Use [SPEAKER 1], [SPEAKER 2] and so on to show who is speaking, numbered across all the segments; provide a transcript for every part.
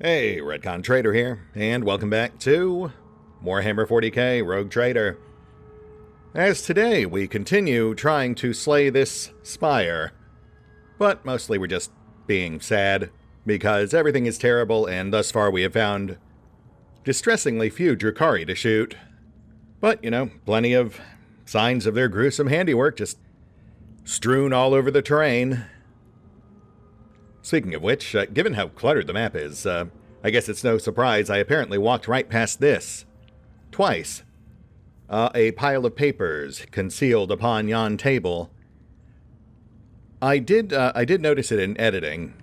[SPEAKER 1] Hey, RetconRaider here, and welcome back to Warhammer 40k Rogue Trader. As today we continue trying to slay this spire, but mostly we're just being sad, because everything is terrible and thus far we have found distressingly few Drukhari to shoot. But, you know, plenty of signs of their gruesome handiwork just strewn all over the terrain. Speaking of which, given how cluttered the map is, I guess it's no surprise I apparently walked right past this. Twice. A pile of papers concealed upon yon table. I did notice it in editing,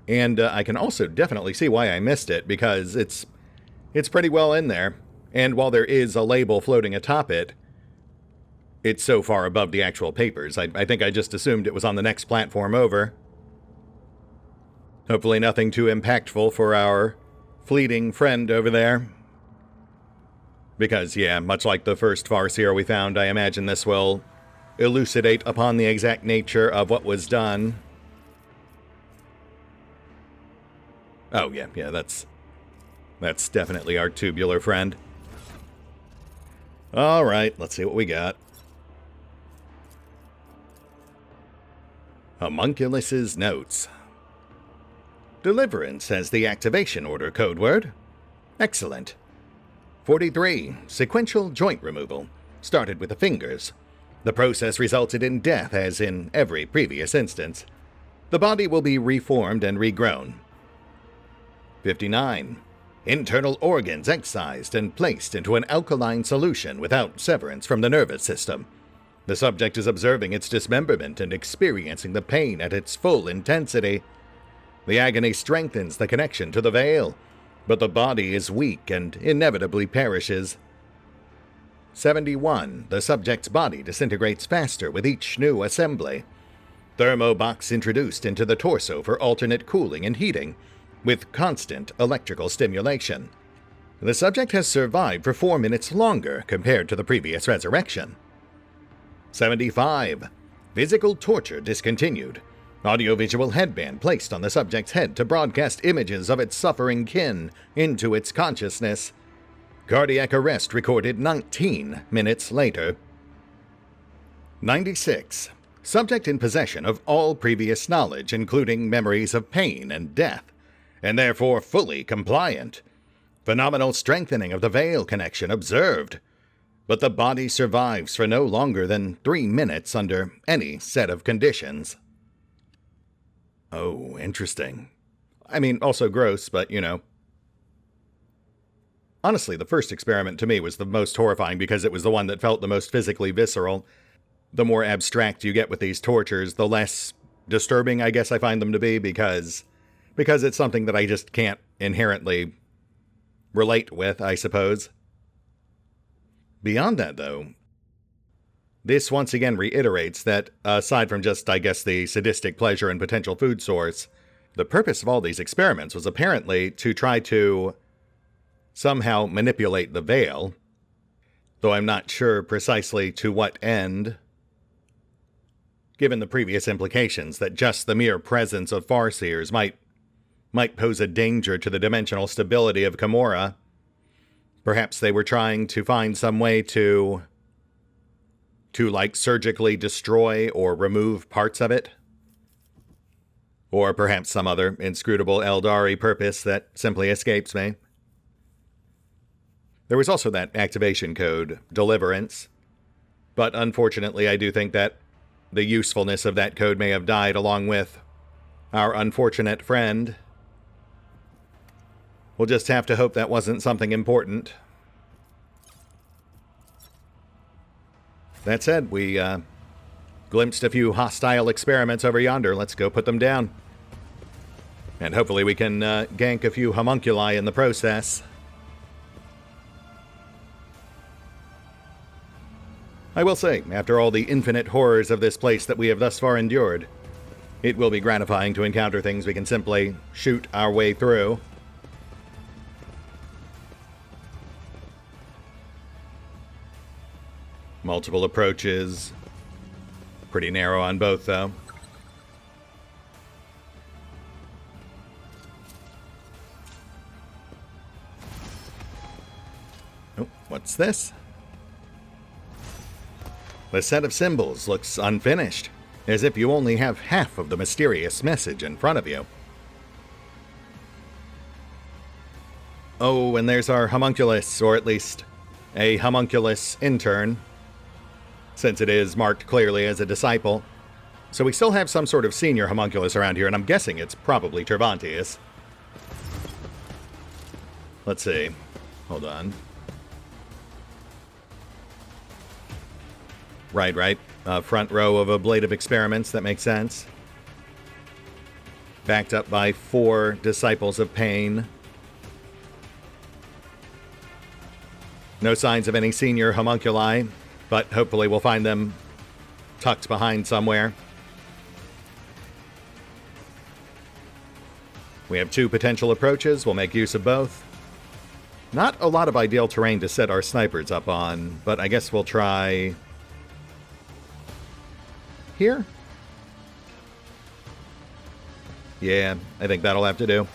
[SPEAKER 1] and I can also definitely see why I missed it, because it's pretty well in there, and while there is a label floating atop it, it's so far above the actual papers. I think I just assumed it was on the next platform over. Hopefully nothing too impactful for our fleeting friend over there. Because, yeah, much like the first Farseer we found, I imagine this will elucidate upon the exact nature of what was done. Oh, yeah, that's definitely our tubular friend. Alright, let's see what we got. Homunculus's Notes. Deliverance as the activation order code word. Excellent. 43. Sequential joint removal. Started with the fingers. The process resulted in death as in every previous instance. The body will be reformed and regrown. 59. Internal organs excised and placed into an alkaline solution without severance from the nervous system. The subject is observing its dismemberment and experiencing the pain at its full intensity. The agony strengthens the connection to the veil, but the body is weak and inevitably perishes. 71. The subject's body disintegrates faster with each new assembly. Thermobox introduced into the torso for alternate cooling and heating, with constant electrical stimulation. The subject has survived for 4 minutes longer compared to the previous resurrection. 75. Physical torture discontinued. Audiovisual headband placed on the subject's head to broadcast images of its suffering kin into its consciousness. Cardiac arrest recorded 19 minutes later. 96. Subject in possession of all previous knowledge, including memories of pain and death, and therefore fully compliant. Phenomenal strengthening of the veil connection observed, but the body survives for no longer than 3 minutes under any set of conditions. Oh, interesting. I mean, also gross, but, you know. Honestly, the first experiment to me was the most horrifying because it was the one that felt the most physically visceral. The more abstract you get with these tortures, the less disturbing I guess I find them to be because it's something that I just can't inherently relate with, I suppose. Beyond that, though, this once again reiterates that, aside from just, I guess, the sadistic pleasure and potential food source, the purpose of all these experiments was apparently to try to somehow manipulate the veil, though I'm not sure precisely to what end, given the previous implications that just the mere presence of Farseers might pose a danger to the dimensional stability of Camorra. Perhaps they were trying to find some way to like surgically destroy or remove parts of it. Or perhaps some other inscrutable Eldari purpose that simply escapes me. There was also that activation code, Deliverance, but unfortunately I do think that the usefulness of that code may have died along with our unfortunate friend. We'll just have to hope that wasn't something important. That said, we glimpsed a few hostile experiments over yonder. Let's go put them down. And hopefully we can gank a few homunculi in the process. I will say, after all the infinite horrors of this place that we have thus far endured, it will be gratifying to encounter things we can simply shoot our way through. Multiple approaches. Pretty narrow on both, though. What's this? The set of symbols looks unfinished, as if you only have half of the mysterious message in front of you. Oh, and there's our homunculus, or at least a homunculus intern, since it is marked clearly as a disciple. So we still have some sort of senior homunculus around here, and I'm guessing it's probably Tervantius. Let's see. Hold on. Right. Front row of ablative experiments, that makes sense. Backed up by 4 disciples of pain. No signs of any senior homunculi, but hopefully we'll find them tucked behind somewhere. We have 2 potential approaches. We'll make use of both. Not a lot of ideal terrain to set our snipers up on, but I guess we'll try here? Yeah, I think that'll have to do.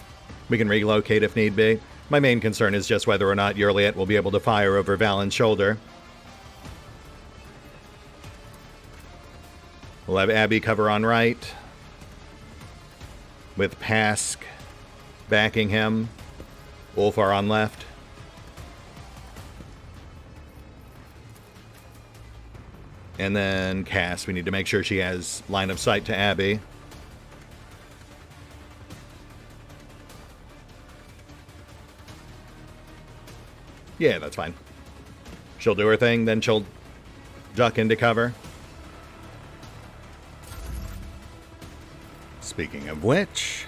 [SPEAKER 1] We can relocate if need be. My main concern is just whether or not Yurliet will be able to fire over Valin's shoulder. We'll have Abby cover on right, with Pask backing him. Ulfar on left. And then Cass, we need to make sure she has line of sight to Abby. Yeah, that's fine. She'll do her thing, then she'll duck into cover. Speaking of which...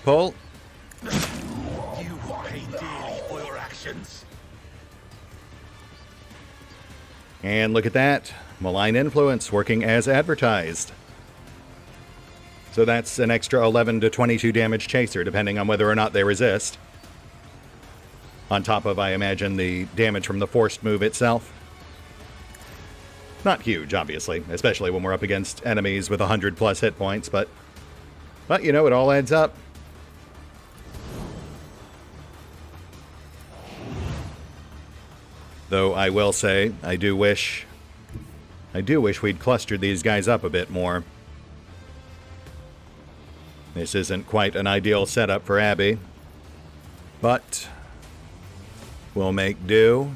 [SPEAKER 1] Pull.
[SPEAKER 2] You pay dearly for your actions.
[SPEAKER 1] And look at that. Malign Influence working as advertised. So that's an extra 11 to 22 damage chaser, depending on whether or not they resist. On top of, I imagine, the damage from the forced move itself. Not huge, obviously, especially when we're up against enemies with 100 plus hit points, but you know, it all adds up. Though I will say, I do wish we'd clustered these guys up a bit more. This isn't quite an ideal setup for Abby, but we'll make do.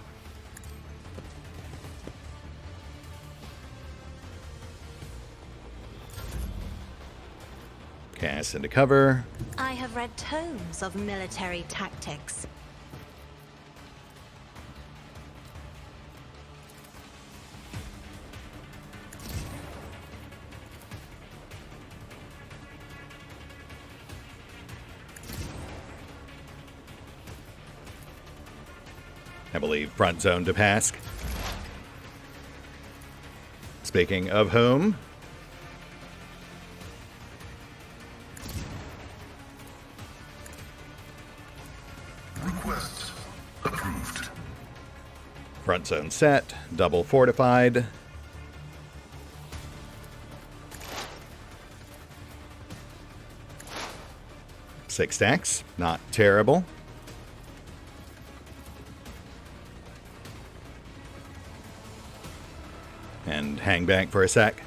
[SPEAKER 1] Cast into cover.
[SPEAKER 3] I have read tomes of military tactics.
[SPEAKER 1] I believe front zone to Pask. Speaking of whom,
[SPEAKER 2] Request approved.
[SPEAKER 1] front zone set, double fortified. Six stacks, not terrible. And hang back for a sec.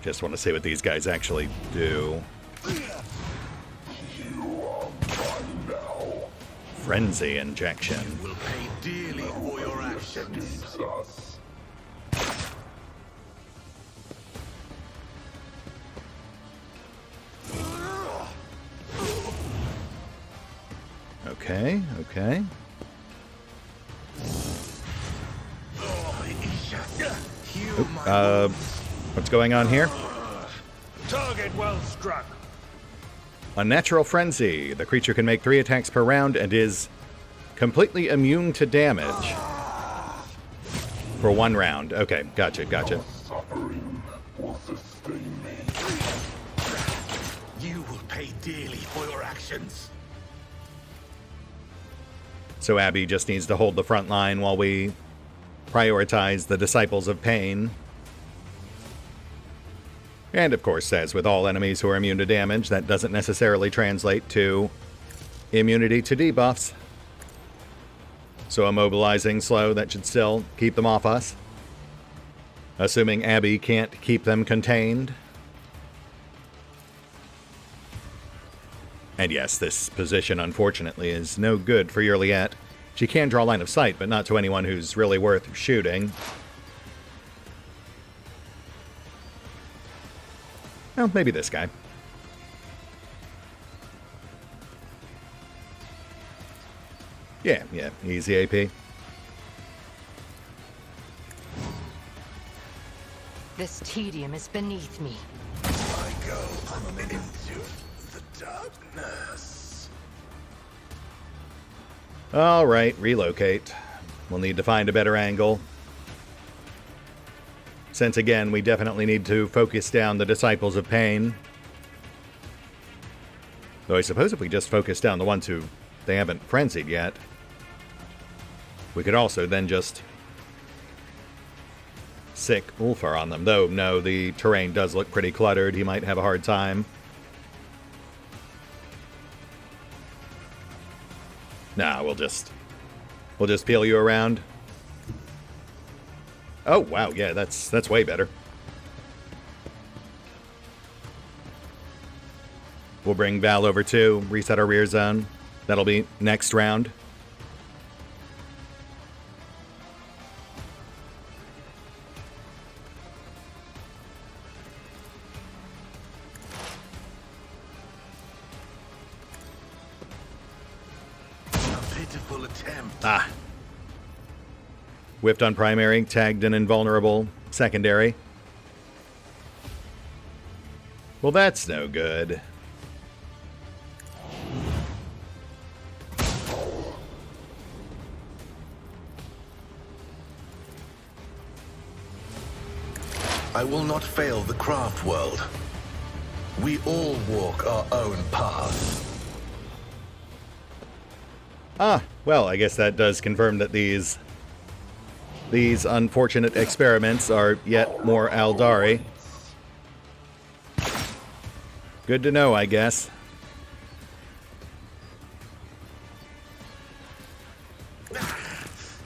[SPEAKER 1] Just want to see what these guys actually do. Frenzy injection.
[SPEAKER 2] You will pay dearly for your actions.
[SPEAKER 1] Okay, okay. What's going on here?
[SPEAKER 2] Target well struck.
[SPEAKER 1] Unnatural Frenzy. The creature can make 3 attacks per round and is completely immune to damage for 1 round. Okay, gotcha.
[SPEAKER 4] Suffering will sustain me.
[SPEAKER 2] You will pay dearly for your actions.
[SPEAKER 1] So Abby just needs to hold the front line while we prioritize the Disciples of Pain. And of course, as with all enemies who are immune to damage, that doesn't necessarily translate to immunity to debuffs. So immobilizing slow, that should still keep them off us. Assuming Abby can't keep them contained. And yes, this position, unfortunately, is no good for Yurliette. She can draw line of sight, but not to anyone who's really worth shooting. Well, maybe this guy. Yeah, easy AP.
[SPEAKER 5] This tedium is beneath me.
[SPEAKER 2] I go into the darkness.
[SPEAKER 1] All right, relocate. We'll need to find a better angle. Since, again, we definitely need to focus down the Disciples of Pain. Though I suppose if we just focus down the ones who they haven't frenzied yet, we could also then just sick Ulfar on them. Though, no, the terrain does look pretty cluttered. He might have a hard time. Nah, we'll just peel you around. Oh, wow, yeah, that's way better. We'll bring Val over too, reset our rear zone. That'll be next round.
[SPEAKER 2] A pitiful attempt.
[SPEAKER 1] Ah. Whiffed on primary, tagged an invulnerable secondary. Well, that's no good.
[SPEAKER 2] I will not fail the craft world. We all walk our own path.
[SPEAKER 1] Ah, well, I guess that does confirm that these unfortunate experiments are yet more Aldari. Good to know, I guess.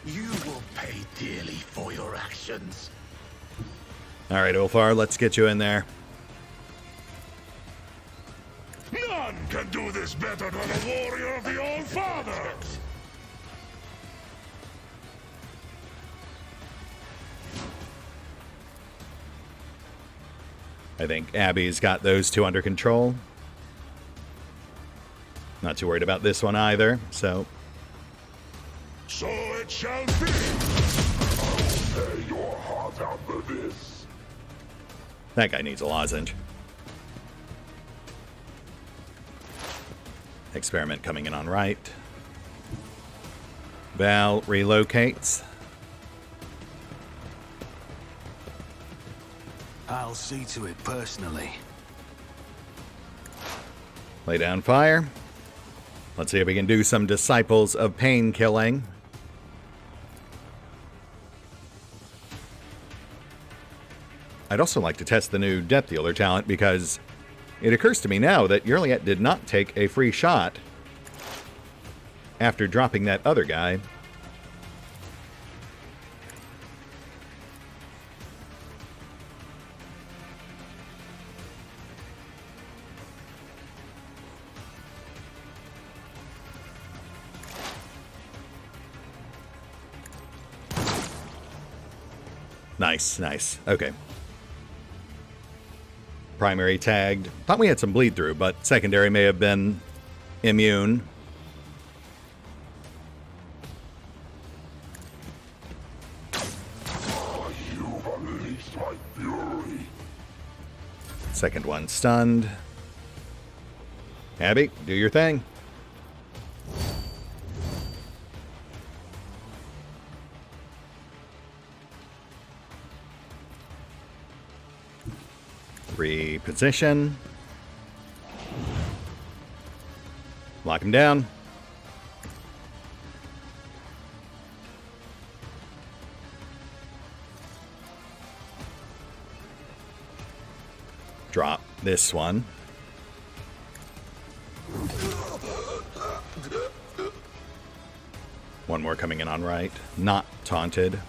[SPEAKER 2] You will pay dearly for your actions.
[SPEAKER 1] All right, Ulfar, let's get you in there.
[SPEAKER 4] None can do this better than a warrior of the All-Father!
[SPEAKER 1] I think Abby's got those two under control. Not too worried about this one either, so...
[SPEAKER 4] So it shall be! I'll tear your heart out for this.
[SPEAKER 1] That guy needs a lozenge. Experiment coming in on right. Val relocates.
[SPEAKER 2] I'll see to it personally.
[SPEAKER 1] Lay down fire. Let's see if we can do some Disciples of Pain killing. I'd also like to test the new Depth Dealer talent because it occurs to me now that Yurliette did not take a free shot after dropping that other guy. Nice, nice. Okay. Primary tagged. Thought we had some bleed through, but secondary may have been immune.
[SPEAKER 4] You've unleashed my fury.
[SPEAKER 1] Second one stunned. Abby, do your thing. Reposition. Lock him down. Drop this one. One more coming in on right. Not taunted.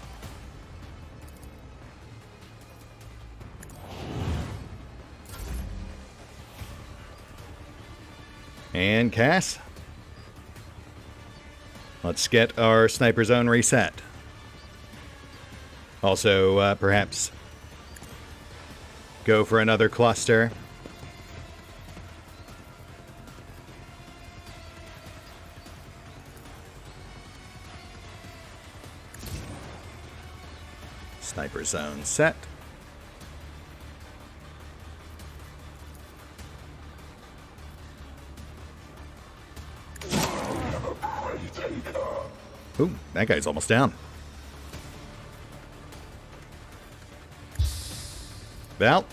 [SPEAKER 1] And Cass. Let's get our sniper zone reset. Also, perhaps go for another cluster. Sniper zone set. Ooh, that guy's almost down. Val.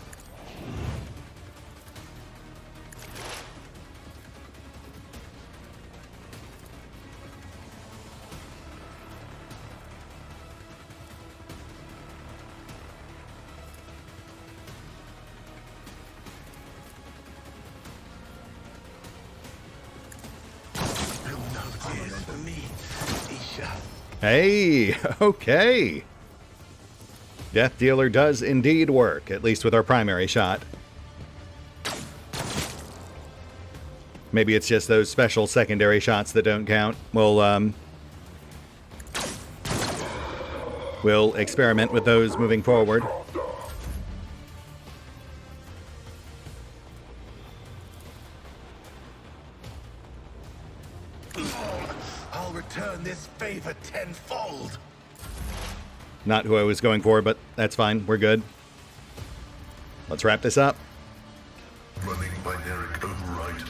[SPEAKER 1] Hey, okay. Death Dealer does indeed work, at least with our primary shot. Maybe it's just those special secondary shots that don't count. We'll experiment with those moving forward.
[SPEAKER 2] I'll return this favor tenfold.
[SPEAKER 1] Not who I was going for, but that's fine. We're good. Let's wrap this up.
[SPEAKER 2] Running binary override.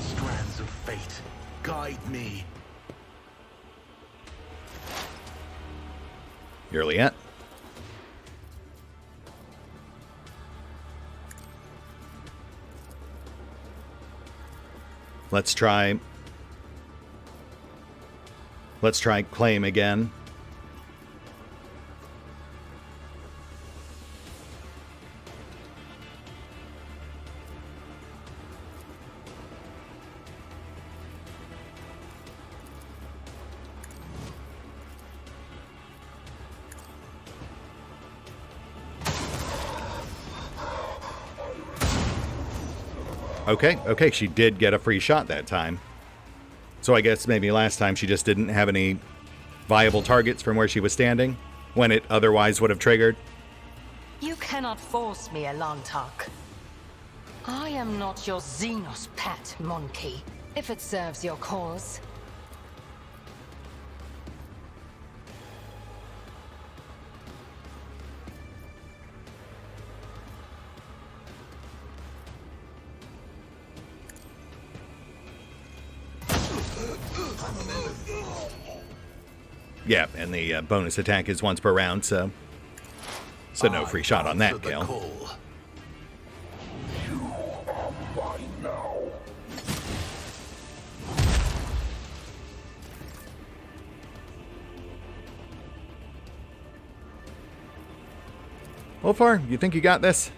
[SPEAKER 2] Strands of fate, guide me.
[SPEAKER 1] Yurliet. Let's try claim again. Okay, she did get a free shot that time. So I guess maybe last time she just didn't have any viable targets from where she was standing, when it otherwise would have triggered.
[SPEAKER 5] You cannot force me, Elantark. I am not your Xenos pet, monkey, if it serves your cause.
[SPEAKER 1] Yeah, and the bonus attack is once per round, so no free shot on that kill.
[SPEAKER 4] You are mine now.
[SPEAKER 1] Wolfar, you think you got this?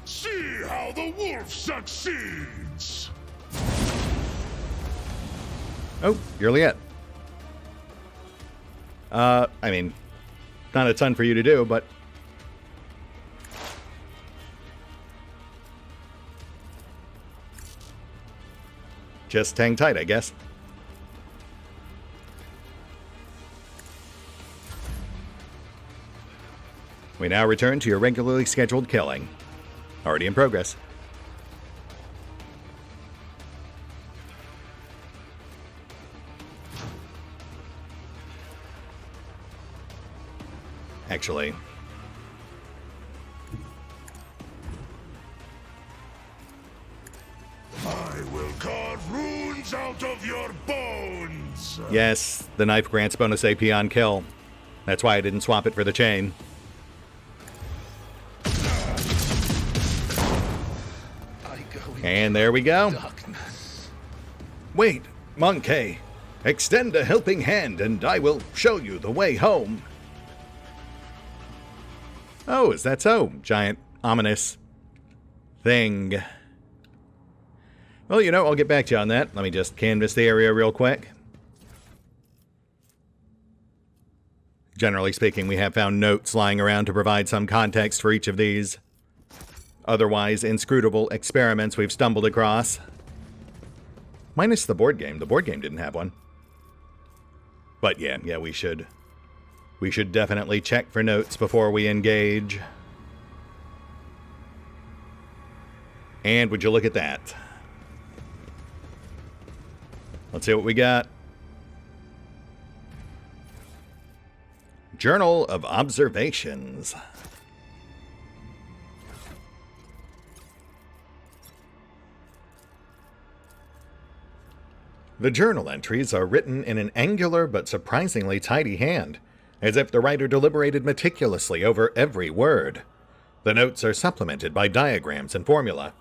[SPEAKER 4] See how the wolf succeeds!
[SPEAKER 1] Oh, Yurliet. I mean, not a ton for you to do, but just hang tight, I guess. We now return to your regularly scheduled killing. Already in progress. Actually,
[SPEAKER 4] I will carve runes out of your bones.
[SPEAKER 1] yes, the knife grants bonus AP on kill. That's why I didn't swap it for the chain. And there we go.
[SPEAKER 2] Darkness.
[SPEAKER 1] Wait, Monkey. Extend a helping hand and I will show you the way home. Oh, is that so? Giant, ominous thing. Well, you know, I'll get back to you on that. Let me just canvass the area real quick. Generally speaking, we have found notes lying around to provide some context for each of these otherwise inscrutable experiments we've stumbled across. Minus the board game. The board game didn't have one. But yeah, we should definitely check for notes before we engage. And would you look at that? Let's see what we got. Journal of Observations. The journal entries are written in an angular but surprisingly tidy hand, as if the writer deliberated meticulously over every word. The notes are supplemented by diagrams and formula.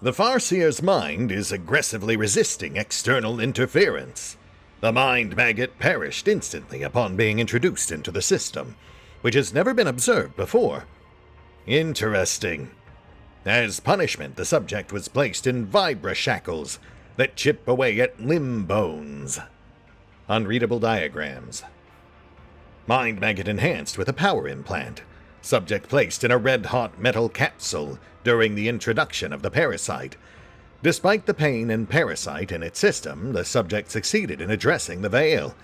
[SPEAKER 1] The Farseer's mind is aggressively resisting external interference. The mind maggot perished instantly upon being introduced into the system, which has never been observed before. Interesting. As punishment, the subject was placed in vibra shackles that chip away at limb bones. Unreadable diagrams. Mind maggot enhanced with a power implant. Subject placed in a red-hot metal capsule during the introduction of the parasite. Despite the pain and parasite in its system, the subject succeeded in addressing the veil.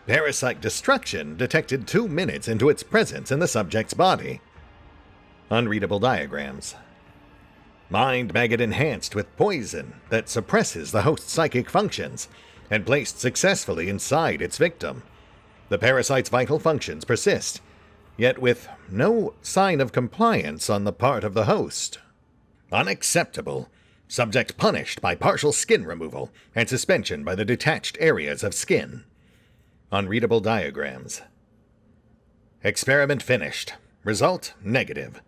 [SPEAKER 1] Parasite destruction detected 2 minutes into its presence in the subject's body. Unreadable diagrams. Mind maggot enhanced with poison that suppresses the host's psychic functions and placed successfully inside its victim. The parasite's vital functions persist, yet with no sign of compliance on the part of the host. Unacceptable. Subject punished by partial skin removal and suspension by the detached areas of skin. Unreadable diagrams. Experiment finished. Result negative.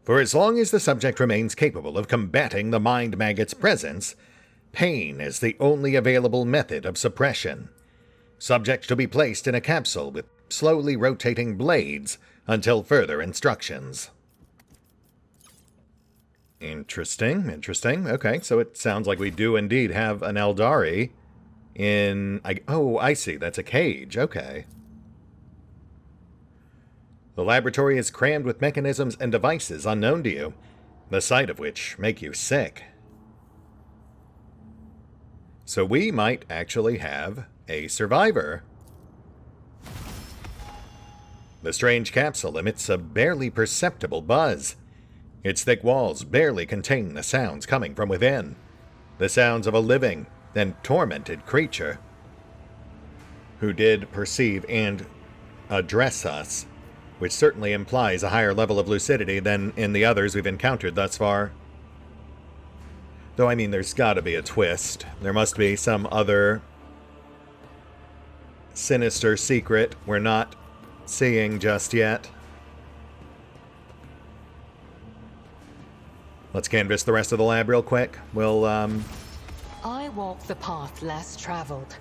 [SPEAKER 1] For as long as the subject remains capable of combating the mind maggot's presence, pain is the only available method of suppression. Subject to be placed in a capsule with slowly rotating blades until further instructions. Interesting. Okay, so it sounds like we do indeed have an Eldari in... I see. That's a cage. Okay. The laboratory is crammed with mechanisms and devices unknown to you, the sight of which make you sick. So we might actually have a survivor. The strange capsule emits a barely perceptible buzz. Its thick walls barely contain the sounds coming from within. The sounds of a living and tormented creature who did perceive and address us, which certainly implies a higher level of lucidity than in the others we've encountered thus far. Though, I mean, there's gotta be a twist. There must be some other sinister secret we're not seeing just yet. Let's canvass the rest of the lab real quick.
[SPEAKER 5] I walk the path less traveled.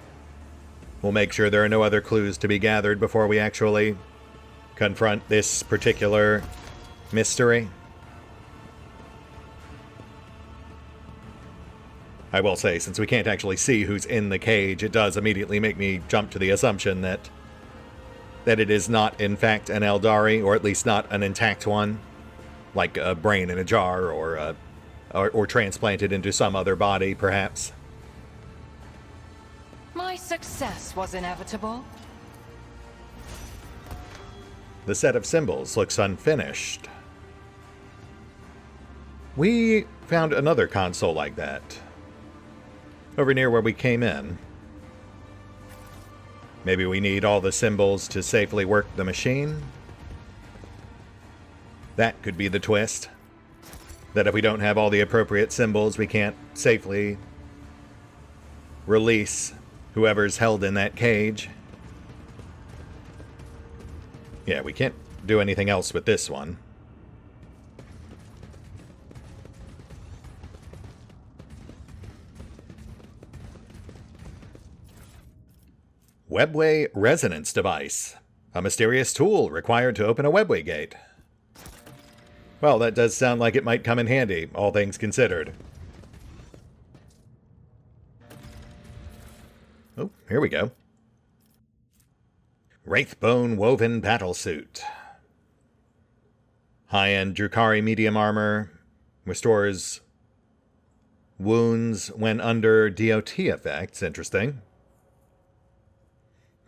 [SPEAKER 1] We'll make sure there are no other clues to be gathered before we actually confront this particular mystery. I will say, since we can't actually see who's in the cage, it does immediately make me jump to the assumption that it is not, in fact, an Eldari, or at least not an intact one, like a brain in a jar, or transplanted into some other body, perhaps.
[SPEAKER 5] Success was inevitable.
[SPEAKER 1] The set of symbols looks unfinished. We found another console like that over near where we came in. Maybe we need all the symbols to safely work the machine? That could be the twist. That if we don't have all the appropriate symbols, we can't safely release whoever's held in that cage. Yeah, we can't do anything else with this one. Webway resonance device. A mysterious tool required to open a webway gate. Well, that does sound like it might come in handy, all things considered. Oh, here we go. Wraithbone woven battlesuit. High-end Drukhari medium armor. Restores wounds when under DOT effects. Interesting.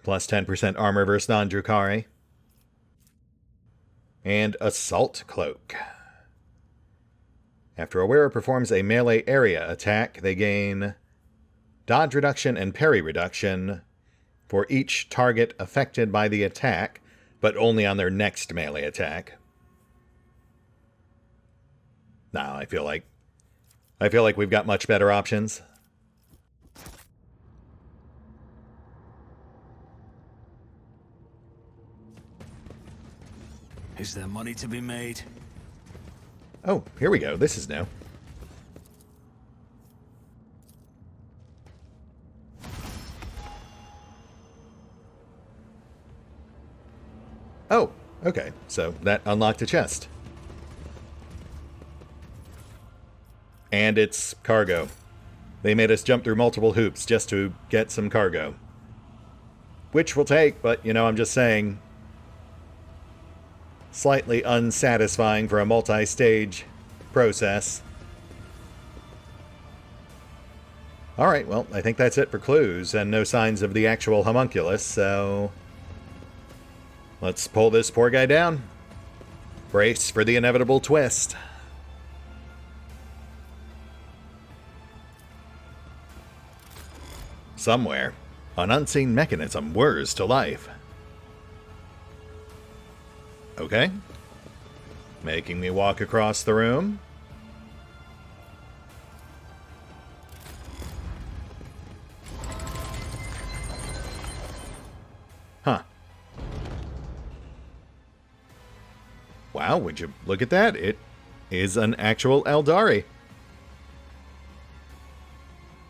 [SPEAKER 1] Plus 10% armor versus non-Drukhari. And Assault Cloak. After a wearer performs a melee area attack, they gain dodge reduction and parry reduction for each target affected by the attack, but only on their next melee attack. Now, I feel like we've got much better options.
[SPEAKER 6] Is there money to be made?
[SPEAKER 1] Oh, here we go. This is new. Oh, okay. So that unlocked a chest. And it's cargo. They made us jump through multiple hoops just to get some cargo. Which we'll take, but, I'm just saying, slightly unsatisfying for a multi-stage process. Alright, well, I think that's it for clues, and no signs of the actual homunculus, so let's pull this poor guy down. Brace for the inevitable twist. Somewhere, an unseen mechanism whirs to life. Okay. Making me walk across the room. Huh. Wow, would you look at that? It is an actual Eldari.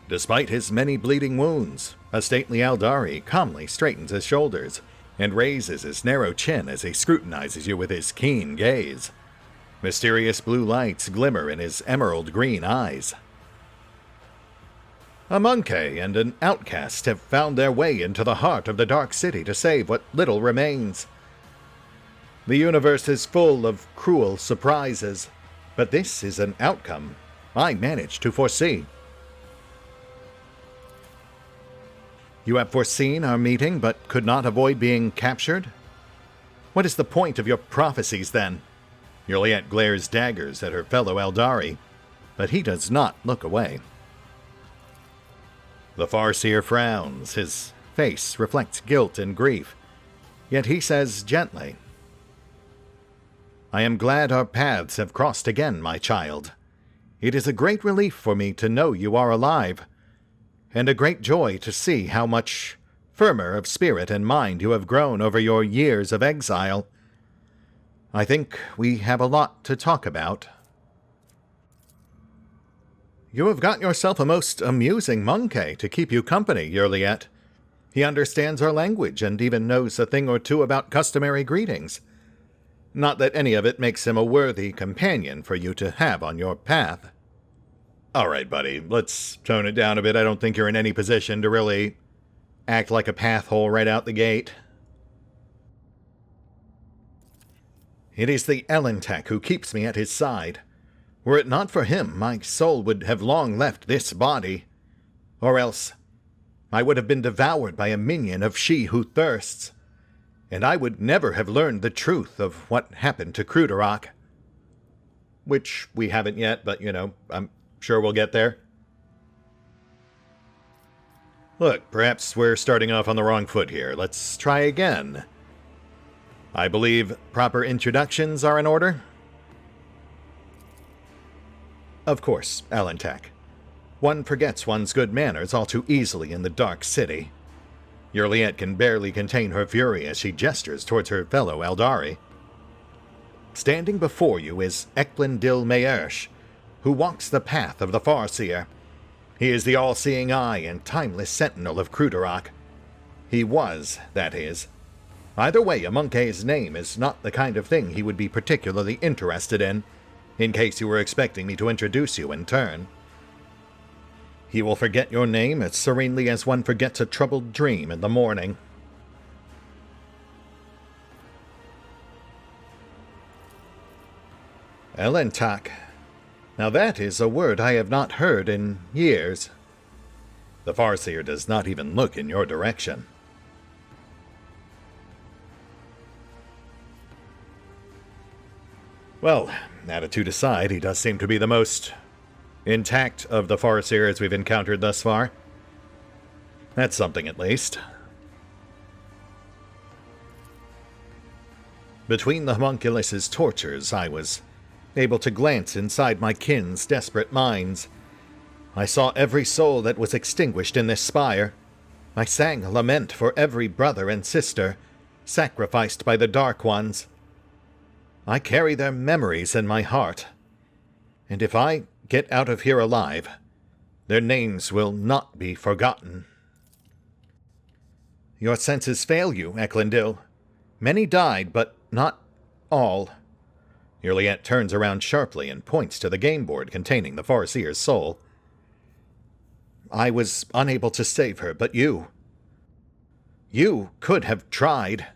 [SPEAKER 1] Despite his many bleeding wounds, a stately Eldari calmly straightens his shoulders and raises his narrow chin as he scrutinizes you with his keen gaze. Mysterious blue lights glimmer in his emerald green eyes. A monkey and an outcast have found their way into the heart of the Dark City to save what little remains. The universe is full of cruel surprises, but this is an outcome I managed to foresee. You have foreseen our meeting, but could not avoid being captured? What is the point of your prophecies, then? Juliet glares daggers at her fellow Eldari, but he does not look away. The Farseer frowns. His face reflects guilt and grief, yet he says gently, I am glad our paths have crossed again, my child. It is a great relief for me to know you are alive, and a great joy to see how much firmer of spirit and mind you have grown over your years of exile. I think we have a lot to talk about. You have got yourself a most amusing monkey to keep you company, Juliet. He understands our language and even knows a thing or two about customary greetings. Not that any of it makes him a worthy companion for you to have on your path. All right, buddy, let's tone it down a bit. I don't think you're in any position to really act like a pathhole right out the gate. It is the Elentech who keeps me at his side. Were it not for him, my soul would have long left this body. Or else, I would have been devoured by a minion of She Who Thirsts, and I would never have learned the truth of what happened to Cruderach. Which we haven't yet, but, I'm sure we'll get there. Look, perhaps we're starting off on the wrong foot here. Let's try again. I believe proper introductions are in order? Of course, Alentak. One forgets one's good manners all too easily in the Dark City. Yurliet can barely contain her fury as she gestures towards her fellow Eldari. Standing before you is Eklundil Maersh, who walks the path of the Farseer. He is the all-seeing eye and timeless sentinel of Cruderach. He was, that is. Either way, a Monkey's name is not the kind of thing he would be particularly interested in case you were expecting me to introduce you in turn. He will forget your name as serenely as one forgets a troubled dream in the morning. Elentak. Now that is a word I have not heard in years. The Farseer does not even look in your direction. Well, attitude aside, he does seem to be the most intact of the Farseers we've encountered thus far. That's something, at least. Between the homunculus's tortures, I was able to glance inside my kin's desperate minds. I saw every soul that was extinguished in this spire. I sang a lament for every brother and sister sacrificed by the Dark Ones. I carry their memories in my heart, and if I get out of here alive, their names will not be forgotten. Your senses fail you, Eklundil. Many died, but not all. Yurliet turns around sharply and points to the game board containing the Farseer's soul. I was unable to save her, but you could have tried.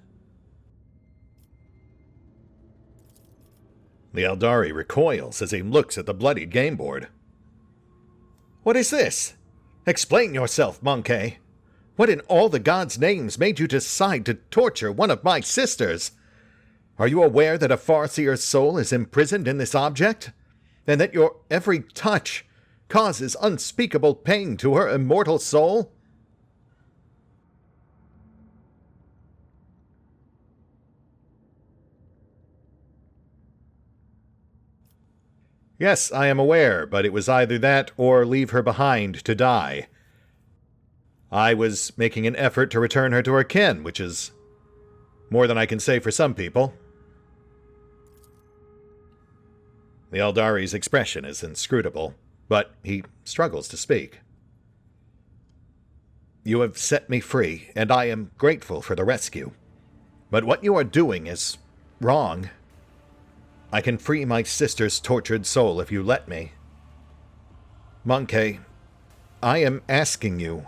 [SPEAKER 1] The Eldari recoils as he looks at the bloodied game board. What is this? Explain yourself, Monkey. What in all the gods' names made you decide to torture one of my sisters? Are you aware that a Farseer's soul is imprisoned in this object? And that your every touch causes unspeakable pain to her immortal soul? Yes, I am aware, but it was either that or leave her behind to die. I was making an effort to return her to her kin, which is more than I can say for some people. The Eldari's expression is inscrutable, but he struggles to speak. You have set me free, and I am grateful for the rescue. But what you are doing is wrong. I can free my sister's tortured soul if you let me. Monkey, I am asking you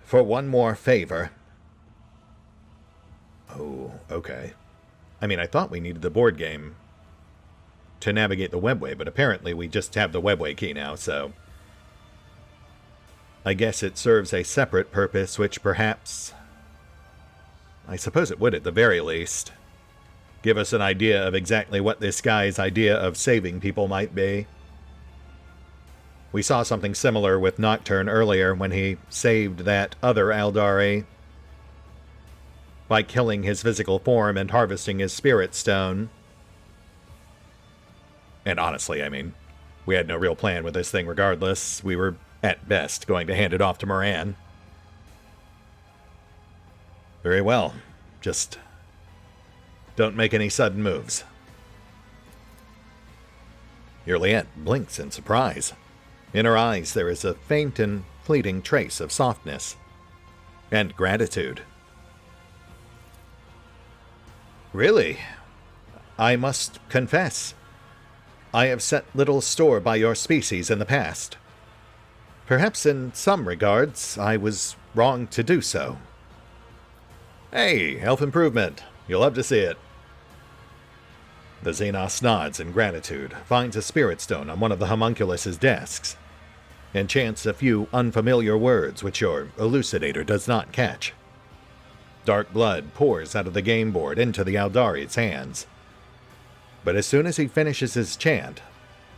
[SPEAKER 1] for one more favor. Oh, okay. I mean, I thought we needed the board game to navigate the webway, but apparently we just have the webway key now, so I guess it serves a separate purpose, which perhaps, I suppose it would at the very least give us an idea of exactly what this guy's idea of saving people might be. We saw something similar with Nocturne earlier when he saved that other Eldari by killing his physical form and harvesting his spirit stone. And honestly, I mean, we had no real plan with this thing regardless. We were, at best, going to hand it off to Moran. Very well. Just don't make any sudden moves. Yurliet blinks in surprise. In her eyes there is a faint and fleeting trace of softness and gratitude. Really? I must confess, I have set little store by your species in the past. Perhaps in some regards I was wrong to do so. Hey, elf improvement. You'll love to see it. The Xenos nods in gratitude, finds a spirit stone on one of the homunculus's desks. and chants a few unfamiliar words which your elucidator does not catch. Dark blood pours out of the game board into the Aeldari's hands. But as soon as he finishes his chant,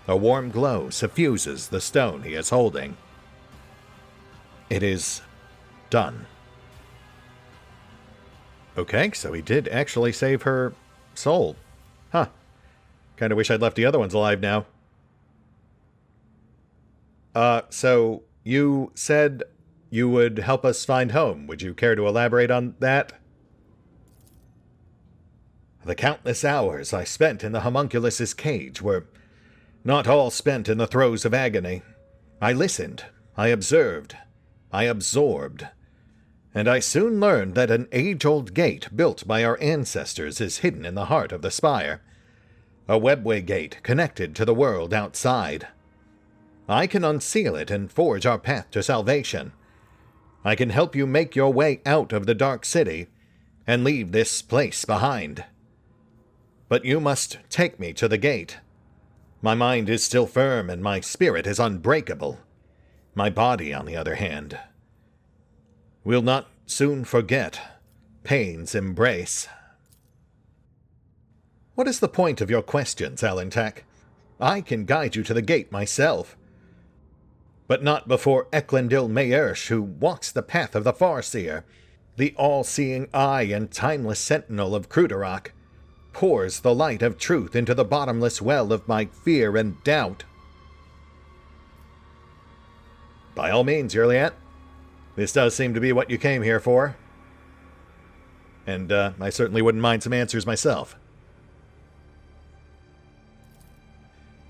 [SPEAKER 1] a warm glow suffuses the stone he is holding. It is done. Okay, so he did actually save her soul. Huh. Kinda wish I'd left the other ones alive now. So you said you would help us find home. Would you care to elaborate on that? The countless hours I spent in the homunculus's cage were not all spent in the throes of agony. I listened, I observed, I absorbed, and I soon learned that an age-old gate built by our ancestors is hidden in the heart of the spire. A webway gate connected to the world outside. I can unseal it and forge our path to salvation. I can help you make your way out of the Dark City and leave this place behind. But you must take me to the gate. My mind is still firm and my spirit is unbreakable. My body, on the other hand, will not soon forget pain's embrace. What is the point of your questions, Alantak? I can guide you to the gate myself. But not before Eklundil Mayersh, who walks the path of the Farseer, the all-seeing eye and timeless sentinel of Cruderach, pours the light of truth into the bottomless well of my fear and doubt. By all means, Yurliet. This does seem to be what you came here for. And I certainly wouldn't mind some answers myself.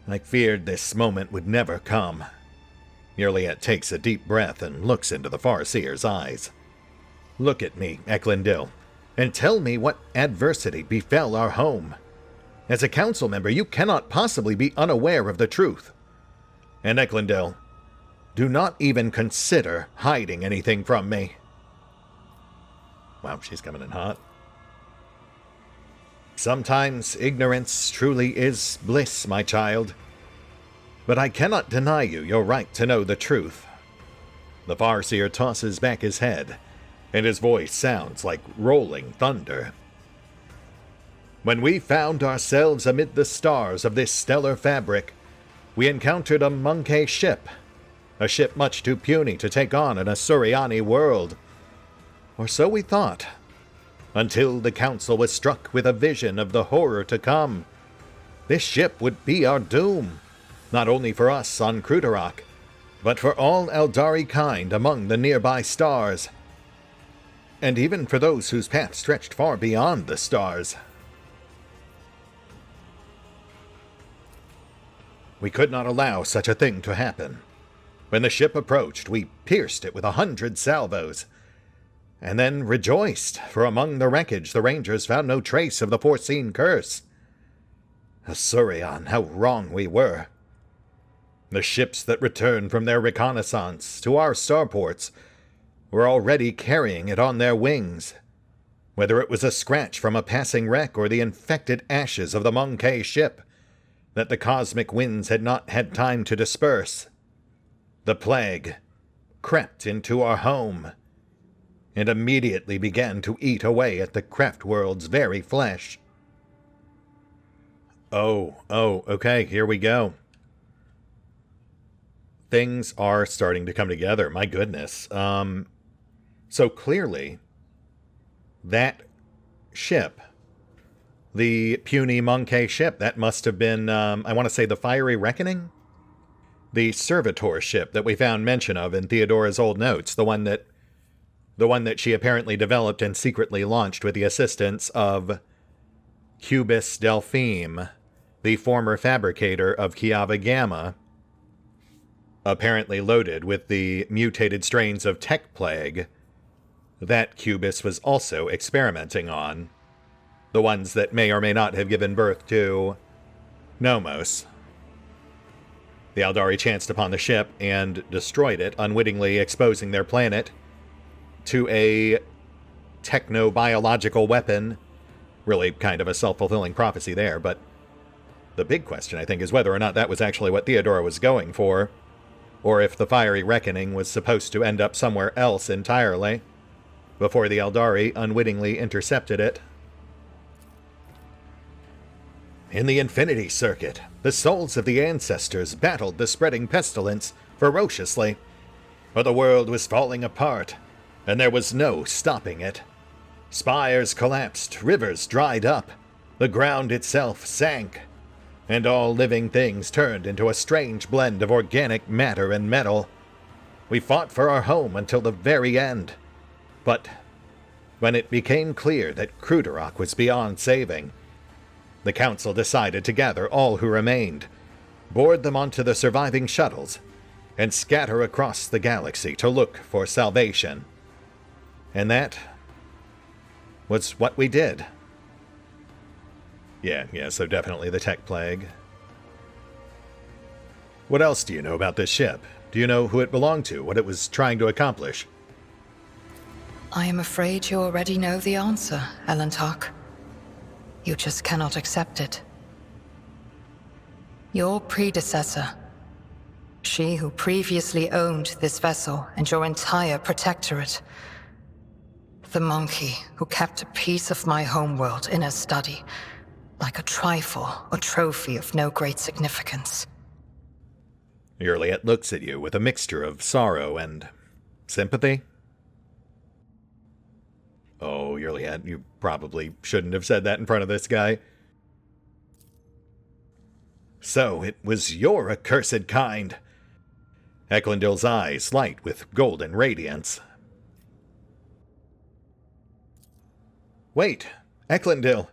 [SPEAKER 1] I feared this moment would never come. Yurliet takes a deep breath and looks into the Farseer's eyes. Look at me, Eklundil, and tell me what adversity befell our home. As a council member, you cannot possibly be unaware of the truth. And Eklundil, do not even consider hiding anything from me. Wow, she's coming in hot. Sometimes ignorance truly is bliss, my child. But I cannot deny you your right to know the truth. The Farseer tosses back his head, and his voice sounds like rolling thunder. When we found ourselves amid the stars of this stellar fabric, we encountered a monkey ship, a ship much too puny to take on an Asuriani world. Or so we thought, until the council was struck with a vision of the horror to come. This ship would be our doom, not only for us on Cruderach, but for all Aeldari kind among the nearby stars, and even for those whose path stretched far beyond the stars. We could not allow such a thing to happen. When the ship approached, we pierced it with 100 salvos, and then rejoiced, for among the wreckage the Rangers found no trace of the foreseen curse. Asurion, how wrong we were. The ships that returned from their reconnaissance to our starports were already carrying it on their wings, whether it was a scratch from a passing wreck or the infected ashes of the monkey ship that the cosmic winds had not had time to disperse. The plague crept into our home and immediately began to eat away at the craft world's very flesh. Oh, okay, here we go. Things are starting to come together, my goodness. So clearly, that ship, the puny monkey ship, that must have been, I want to say the Fiery Reckoning? The servitor ship that we found mention of in Theodora's old notes, the one that she apparently developed and secretly launched with the assistance of Cubus Delphine, the former fabricator of Kiava Gamma, apparently loaded with the mutated strains of Tech Plague that Cubus was also experimenting on, the ones that may or may not have given birth to Nomos. The Aeldari chanced upon the ship and destroyed it, unwittingly exposing their planet to a techno-biological weapon. Really kind of a self-fulfilling prophecy there, but the big question, I think, is whether or not that was actually what Theodora was going for. or if the fiery reckoning was supposed to end up somewhere else entirely, before the Eldari unwittingly intercepted it. In the Infinity Circuit, the souls of the ancestors battled the spreading pestilence ferociously, but the world was falling apart, and there was no stopping it. Spires collapsed, rivers dried up, the ground itself sank, and all living things turned into a strange blend of organic matter and metal. We fought for our home until the very end, but when it became clear that Kruderok was beyond saving, the Council decided to gather all who remained, board them onto the surviving shuttles, and scatter across the galaxy to look for salvation. And that was what we did. Yeah, so definitely the tech plague. What else do you know about this ship? Do you know who it belonged to, what it was trying to accomplish?
[SPEAKER 5] I am afraid you already know the answer, Elentark. You just cannot accept it. Your predecessor, she who previously owned this vessel and your entire protectorate, the monkey who kept a piece of my homeworld in her study, like a trifle or trophy of no great significance.
[SPEAKER 1] Juliet looks at you with a mixture of sorrow and sympathy. Oh, Juliet, you probably shouldn't have said that in front of this guy. So it was your accursed kind. Eklundil's eyes light with golden radiance. Wait, Eklundil.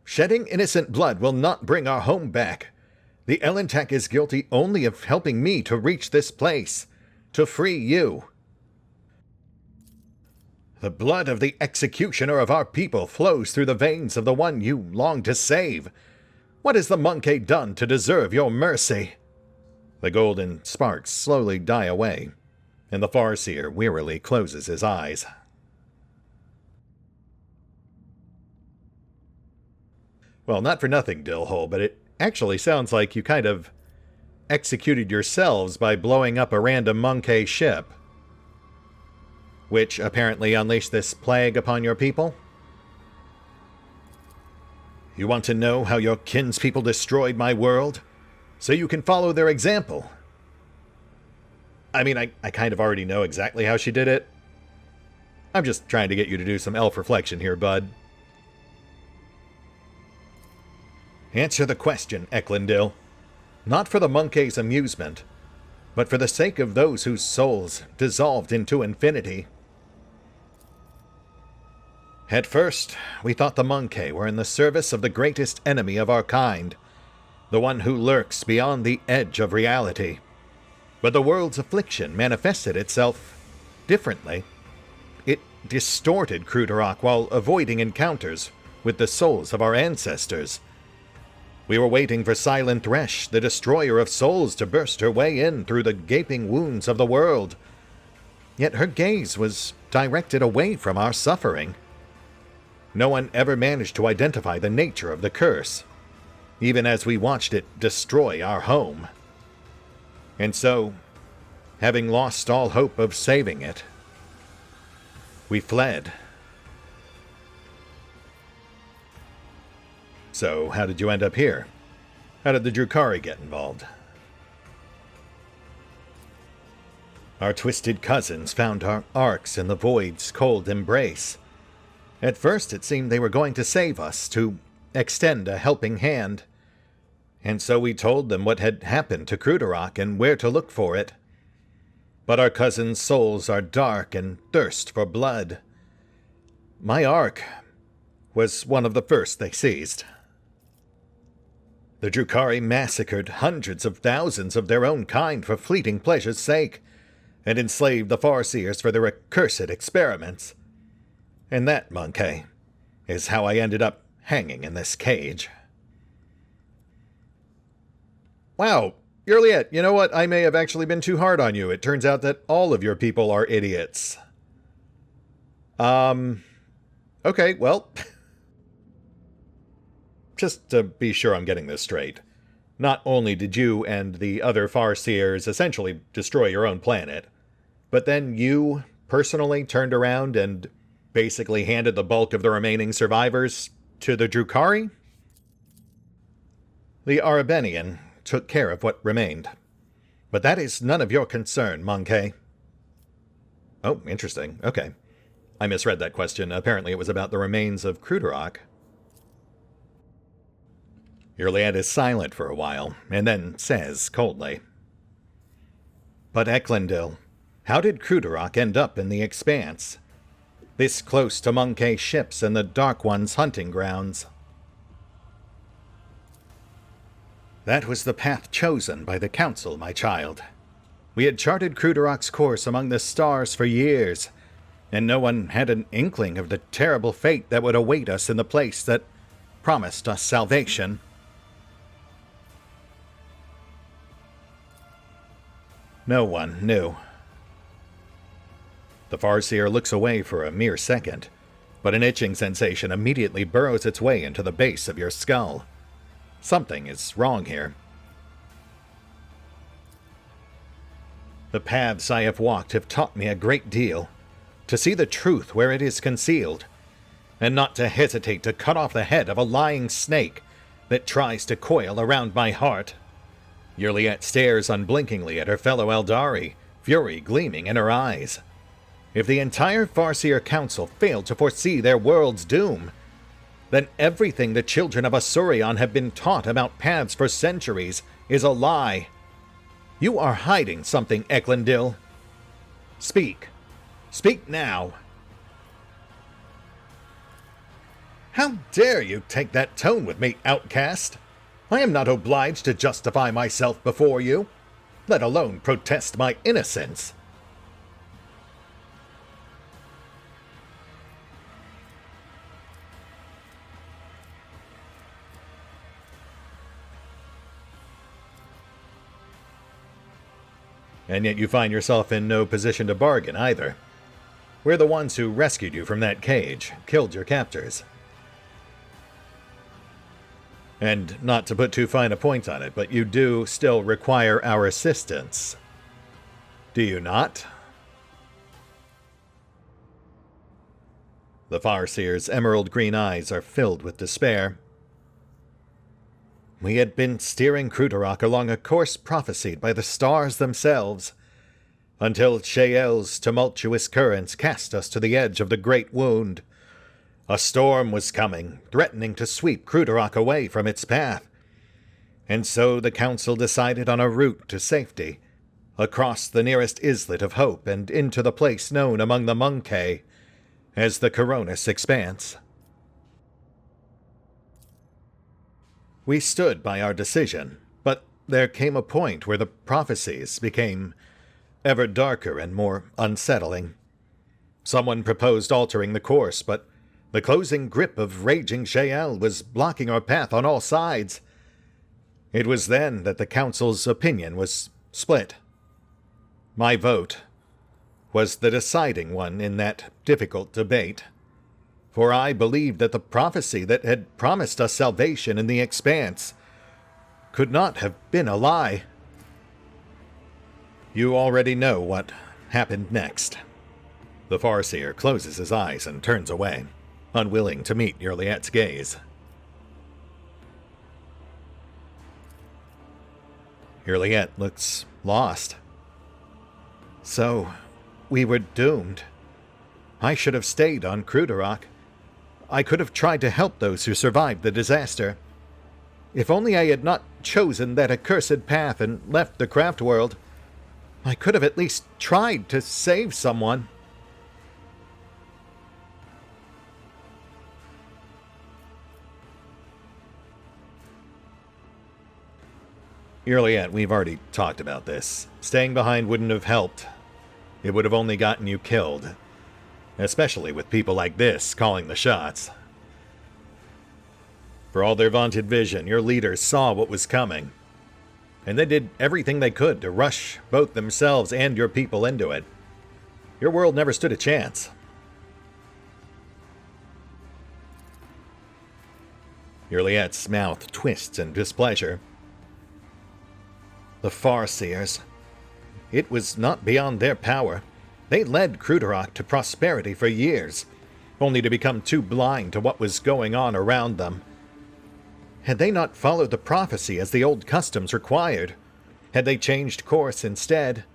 [SPEAKER 1] Shedding innocent blood will not bring our home back. The Elentak is guilty only of helping me to reach this place, to free you. The blood of the executioner of our people flows through the veins of the one you long to save. What has the monkey done to deserve your mercy? The golden sparks slowly die away, and the Farseer wearily closes his eyes. Well, not for nothing, Dillhole, but it actually sounds like you kind of executed yourselves by blowing up a random monkey ship, which apparently unleashed this plague upon your people. You want to know how your kinspeople destroyed my world? So you can follow their example. I mean, I kind of already know exactly how she did it. I'm just trying to get you to do some elf reflection here, bud. Answer the question, Eklundil. Not for the monkey's amusement, but for the sake of those whose souls dissolved into infinity. At first, we thought the monkey were in the service of the greatest enemy of our kind, the one who lurks beyond the edge of reality. But the world's affliction manifested itself differently. It distorted Kruderok while avoiding encounters with the souls of our ancestors. We were waiting for Silent Thresh, the destroyer of souls, to burst her way in through the gaping wounds of the world. Yet her gaze was directed away from our suffering. No one ever managed to identify the nature of the curse, even as we watched it destroy our home. And so, having lost all hope of saving it, we fled. So, how did you end up here? How did the Drukhari get involved? Our twisted cousins found our arcs in the Void's cold embrace. At first it seemed they were going to save us, to extend a helping hand. And so we told them what had happened to Kruderok and where to look for it. But our cousins' souls are dark and thirst for blood. My arc was one of the first they seized. The Drukhari massacred hundreds of thousands of their own kind for fleeting pleasure's sake, and enslaved the Farseers for their accursed experiments. And that, monkey, is how I ended up hanging in this cage. Wow, Juliet, you know what? I may have actually been too hard on you. It turns out that all of your people are idiots. Okay, well... Just to be sure I'm getting this straight. Not only did you and the other Farseers essentially destroy your own planet, but then you personally turned around and basically handed the bulk of the remaining survivors to the Drukhari? The Arabenian took care of what remained. But that is none of your concern, Monkey. Oh, interesting. Okay. I misread that question. Apparently it was about the remains of Cruderok. Yrliet is silent for a while, and then says coldly, "But Eklundil, how did Cruderok end up in the Expanse? This close to Monkey's ships and the Dark One's hunting grounds?" "That was the path chosen by the Council, my child. We had charted Cruderok's course among the stars for years, and no one had an inkling of the terrible fate that would await us in the place that promised us salvation." No one knew. The Farseer looks away for a mere second, but an itching sensation immediately burrows its way into the base of your skull. Something is wrong here. "The paths I have walked have taught me a great deal. To see the truth where it is concealed, and not to hesitate to cut off the head of a lying snake that tries to coil around my heart." Yrliet stares unblinkingly at her fellow Eldari, fury gleaming in her eyes. If the entire Farseer Council failed to foresee their world's doom, then everything the children of Asuryan have been taught about paths for centuries is a lie. You are hiding something, Eklundil. Speak. Speak now. "How dare you take that tone with me, outcast? I am not obliged to justify myself before you, let alone protest my innocence." And yet you find yourself in no position to bargain either. We're the ones who rescued you from that cage, killed your captors. And not to put too fine a point on it, but you do still require our assistance. Do you not? The Farseer's emerald green eyes are filled with despair. "We had been steering Cruderok along a course prophesied by the stars themselves, until Shael's tumultuous currents cast us to the edge of the Great Wound. A storm was coming, threatening to sweep Cruderok away from its path. And so the Council decided on a route to safety, across the nearest islet of Hope and into the place known among the Monkey as the Coronis Expanse. We stood by our decision, but there came a point where the prophecies became ever darker and more unsettling. Someone proposed altering the course, but the closing grip of raging Shael was blocking our path on all sides. It was then that the Council's opinion was split. My vote was the deciding one in that difficult debate, for I believed that the prophecy that had promised us salvation in the Expanse could not have been a lie. You already know what happened next." The Farseer closes his eyes and turns away, unwilling to meet Yrliet's gaze. Yrliet looks lost. "So, we were doomed. I should have stayed on Cruderok. I could have tried to help those who survived the disaster. If only I had not chosen that accursed path and left the craft world, I could have at least tried to save someone." Yrliet, we've already talked about this. Staying behind wouldn't have helped. It would have only gotten you killed. Especially with people like this calling the shots. For all their vaunted vision, your leaders saw what was coming. And they did everything they could to rush both themselves and your people into it. Your world never stood a chance. Yrliet's mouth twists in displeasure. The Farseers. It was not beyond their power. They led Kruderok to prosperity for years, only to become too blind to what was going on around them. Had they not followed the prophecy as the old customs required, had they changed course instead,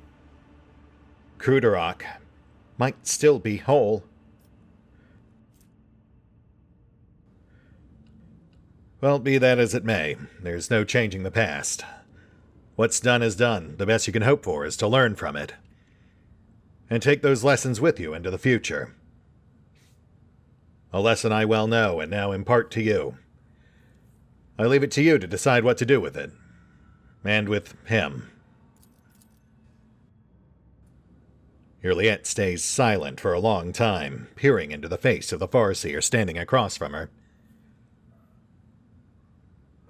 [SPEAKER 1] Kruderok might still be whole. Well, be that as it may, there's no changing the past. What's done is done. The best you can hope for is to learn from it, and take those lessons with you into the future. A lesson I well know and now impart to you. I leave it to you to decide what to do with it. And with him. Juliet stays silent for a long time, peering into the face of the Farseer standing across from her.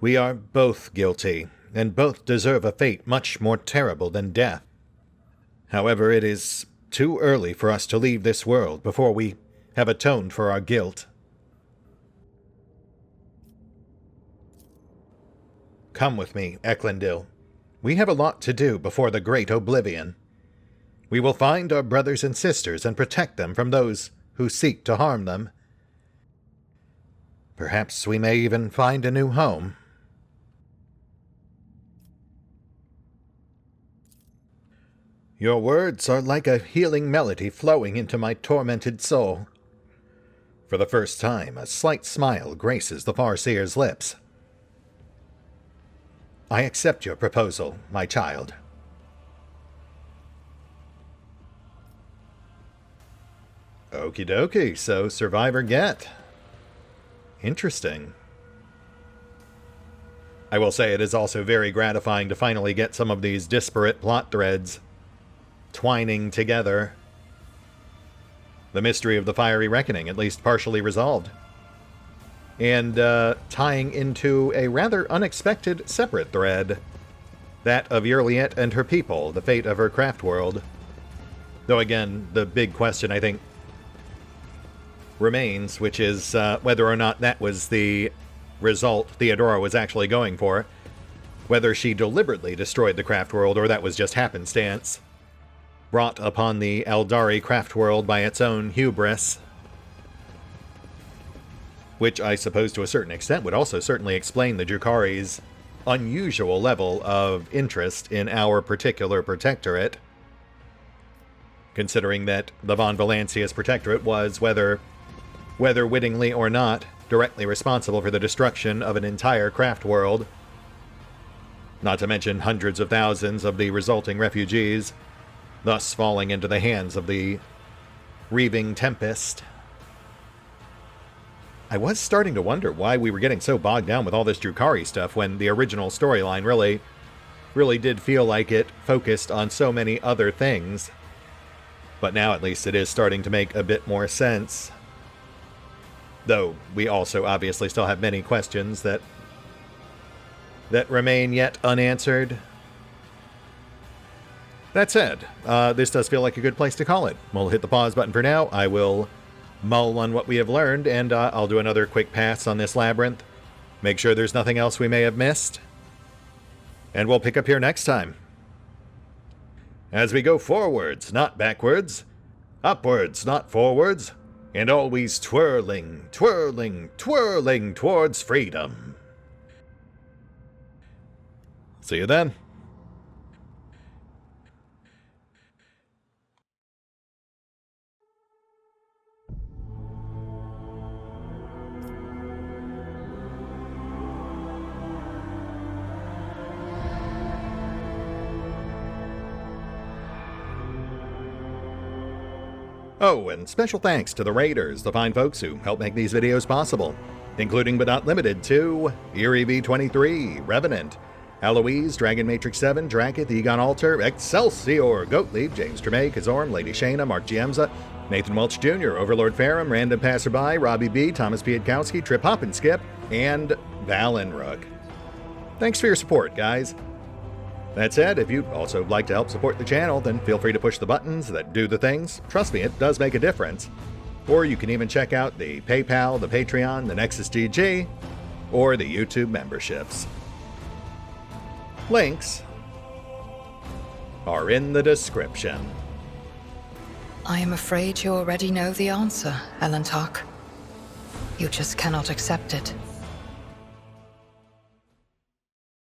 [SPEAKER 1] We are both guilty, and both deserve a fate much more terrible than death. However, it is too early for us to leave this world before we have atoned for our guilt. Come with me, Eklundil. We have a lot to do before the Great Oblivion. We will find our brothers and sisters and protect them from those who seek to harm them. Perhaps we may even find a new home. Your words are like a healing melody flowing into my tormented soul. For the first time, a slight smile graces the Farseer's lips. I accept your proposal, my child. Okie dokie, so survivor get. Interesting. I will say it is also very gratifying to finally get some of these disparate plot threads twining together. The mystery of the fiery reckoning at least partially resolved. And tying into a rather unexpected separate thread, that of Juliet and her people, the fate of her craft world. Though again, the big question I think remains, which is whether or not that was the result Theodora was actually going for. Whether she deliberately destroyed the craft world or that was just happenstance, brought upon the Eldari craft world by its own hubris. Which I suppose to a certain extent would also certainly explain the Drukhari's unusual level of interest in our particular protectorate. Considering that the Von Valancius protectorate was, whether wittingly or not, directly responsible for the destruction of an entire craft world. Not to mention hundreds of thousands of the resulting refugees, thus falling into the hands of the Reaving Tempest. I was starting to wonder why we were getting so bogged down with all this Drukhari stuff when the original storyline really did feel like it focused on so many other things. But now at least it is starting to make a bit more sense. Though we also obviously still have many questions that remain yet unanswered. That said, this does feel like a good place to call it. We'll hit the pause button for now. I will mull on what we have learned, and I'll do another quick pass on this labyrinth. Make sure there's nothing else we may have missed. And we'll pick up here next time. As we go forwards, not backwards. Upwards, not forwards. And always twirling, twirling, twirling towards freedom. See you then. Oh, and special thanks to the Raiders, the fine folks who help make these videos possible, including but not limited to Eerie V23, Revenant, Alois, Dragon Matrix 7, Drakiith, EgonAlter, Exsellsior, Gottlieb, James Trimmier, Kazorm, Lady Shayna, Mark Giemza, Nathan Welch Jr., OverlordPherom, RandomPassrby, RobbyB, Tomasz Piątkowski, Triphoppenskip, and Valinrook. Thanks for your support, guys. That said, if you'd also like to help support the channel, then feel free to push the buttons that do the things. Trust me, it does make a difference. Or you can even check out the PayPal, the Patreon, the Nexus GG, or the YouTube memberships. Links are in the description.
[SPEAKER 5] I am afraid you already know the answer, Elentark. You just cannot accept it.